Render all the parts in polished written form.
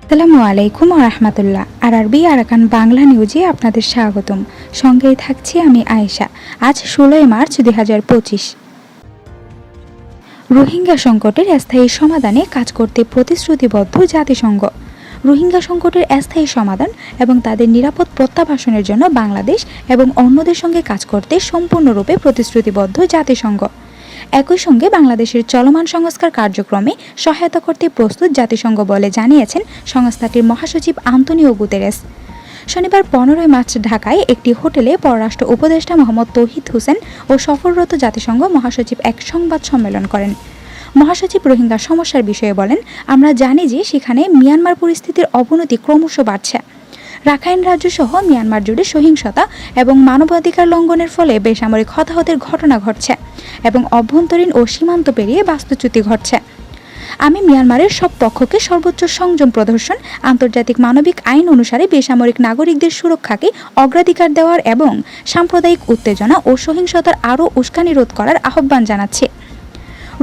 আসসালামু আলাইকুম ওয়া রাহমাতুল্লাহ। আরবি আরাকান বাংলা নিউজে আপনাদের স্বাগতম। সঙ্গেই থাকছি আমি আয়েশা। আজ 16 মার্চ 2025। রোহিঙ্গা সংকটের স্থায়ী সমাধানে কাজ করতে প্রতিশ্রুতিবদ্ধ জাতিসংঘ। রোহিঙ্গা সংকটের স্থায়ী সমাধান এবং তাদের নিরাপদ প্রত্যাবাসনের জন্য বাংলাদেশ এবং অন্যদের সঙ্গে কাজ করতে সম্পূর্ণরূপে প্রতিশ্রুতিবদ্ধ জাতিসংঘ। একই সঙ্গে বাংলাদেশের চলমান সংস্কার কার্যক্রমে সহায়তা করতে প্রস্তুত জাতিসংঘ বলে জানিয়েছেন সংস্থাটির মহাসচিব আন্তোনিও গুতেরেস। শনিবার 15 মার্চ ঢাকায় একটি হোটেলে পররাষ্ট্র উপদেষ্টা মোহাম্মদ তৌহিদ হোসেন ও সফররত জাতিসংঘ মহাসচিব এক সংবাদ সম্মেলন করেন। মহাসচিব রোহিঙ্গা সমস্যার বিষয়ে বলেন, আমরা জানি যে সেখানে মিয়ানমার পরিস্থিতির অবনতি ক্রমশ বাড়ছে। রাখাইন রাজ্য সহ মিয়ানমার জুড়ে সহিংসতা এবং মানবাধিকার লঙ্ঘনের ফলে বেসামরিক হতাহতের ঘটনা ঘটছে এবং অভ্যন্তরীণ ও সীমান্ত পেরিয়ে বাস্তুচ্যুতি ঘটছে। আমি মিয়ানমারের সব পক্ষকে সর্বোচ্চ সংযম প্রদর্শন, আন্তর্জাতিক মানবিক আইন অনুসারে বেসামরিক নাগরিকদের সুরক্ষাকে অগ্রাধিকার দেওয়ার এবং সাম্প্রদায়িক উত্তেজনা ও সহিংসতার আরও উস্কানি রোধ করার আহ্বান জানাচ্ছি।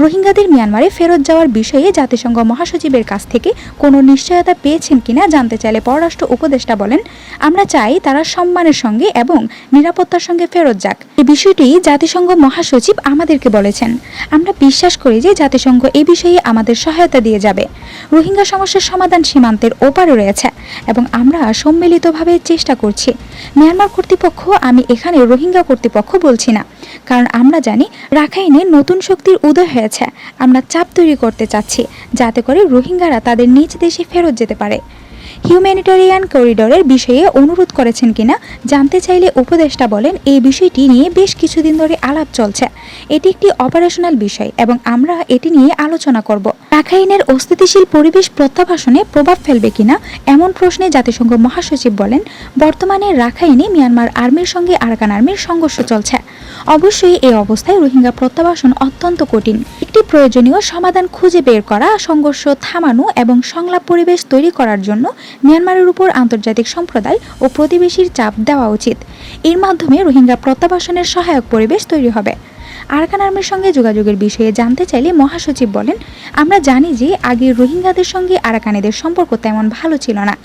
রোহিঙ্গাদের মিয়ানমারে ফেরত যাওয়ার বিষয়ে জাতিসংঘ মহাসচিবের কাছ থেকে কোনো নিশ্চয়তা পেয়েছেন কিনা জানতে চাইলে পররাষ্ট্র উপদেষ্টা বলেন, আমরা চাই তারা সম্মানের সঙ্গে এবং নিরাপত্তার সঙ্গে ফেরত যাক। এই বিষয়টি জাতিসংঘ মহাসচিব আমাদেরকে বলেছেন। আমরা বিশ্বাস করি যে জাতিসংঘ এই বিষয়ে আমাদের সহায়তা দিয়ে যাবে। রোহিঙ্গা সমস্যার সমাধান সীমান্তের ওপারে রয়েছে এবং আমরা সম্মিলিতভাবে চেষ্টা করছি। মিয়ানমার কর্তৃপক্ষ, আমি এখানে রোহিঙ্গা কর্তৃপক্ষ বলছি না, কারণ আমরা জানি রাখাইনে নতুন শক্তির উদয় হয়েছে। আমরা চাপ তৈরি করতে চাচ্ছি যাতে করে রোহিঙ্গারা তাদের নিজ দেশে ফেরত যেতে পারে। হিউম্যানিটেরিয়ান করিডোরের বিষয়ে অনুরোধ করেছেন কিনা জানতে চাইলে উপদেষ্টা বলেন, এই বিষয়টি নিয়ে বেশ কিছুদিন ধরে আলাপ চলছে। এটি একটি অপারেশনাল বিষয় এবং আমরা এটি নিয়ে আলোচনা করব। রাখাইনের অস্থিতিশীল পরিবেশ প্রত্যাবাসনে প্রভাব ফেলবে কিনা এমন প্রশ্নে জাতিসংঘ মহাসচিব বলেন, বর্তমানে রাখাইনে মিয়ানমার আর্মির সঙ্গে আরাকান আর্মির সংঘর্ষ চলছে। অবশ্যই এই অবস্থায় রোহিঙ্গা প্রত্যাবাসন অত্যন্ত কঠিন। একটি প্রয়োজনীয় সমাধান খুঁজে বের করা, সংঘর্ষ থামানো এবং সংলাপ পরিবেশ তৈরি করার জন্য মিয়ানমারের উপর আন্তর্জাতিক সম্প্রদায় ও প্রতিবেশীর চাপ দেওয়া উচিত। এর মাধ্যমে রোহিঙ্গা প্রত্যাবাসনের সহায়ক পরিবেশ তৈরি হবে। আরাকান আর্মির সঙ্গে যোগাযোগের বিষয়ে জানতে চাইলে মহাসচিব বলেন, আমরা জানি যে আগে রোহিঙ্গাদের সঙ্গে আরাকানিদের সম্পর্ক তেমন ভালো ছিল না।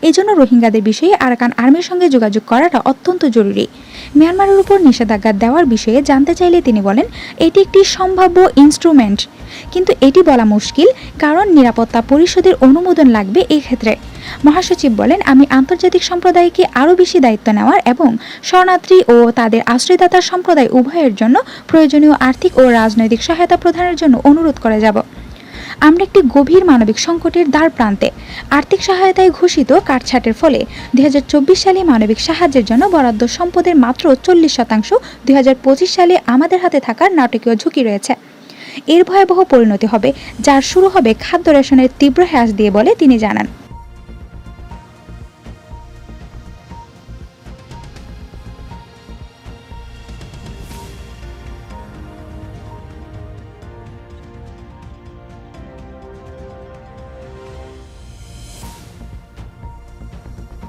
এজন্য রোহিঙ্গাদের বিষয়ে আরাকান আর্মির সঙ্গে যোগাযোগ করাটা অত্যন্ত জরুরি। মিয়ানমারের উপর নিষেধাজ্ঞা দেওয়ার বিষয়ে জানতে চাইলে তিনি বলেন, এটি একটি সম্ভাব্য ইনস্ট্রুমেন্ট, কিন্তু এটি বলা মুশকিল কারণ নিরাপত্তা পরিষদের অনুমোদন লাগবে এই ক্ষেত্রে। মহাসচিব বলেন, আমি আন্তর্জাতিক সম্প্রদায়কে আরও বেশি দায়িত্ব নেওয়ার এবং শরণার্থী ও তাদের আশ্রয়দাতা সম্প্রদায় উভয়ের জন্য প্রয়োজনীয় আর্থিক ও রাজনৈতিক সহায়তা প্রদানের জন্য অনুরোধ করে যাব। আমরা একটি গভীর মানবিক সংকটের দ্বার প্রান্তে। আর্থিক সহায়তায় ঘোষিত কাটছাঁটের ফলে 2024 সালে মানবিক সাহায্যের জন্য বরাদ্দ সম্পদের মাত্র 40%। 2025 সালে আমাদের হাতে থাকার নাটকীয় ঝুঁকি রয়েছে। এর ভয়াবহ পরিণতি হবে, যার শুরু হবে খাদ্য রেশনের তীব্র হ্রাস দিয়ে বলে তিনি জানান।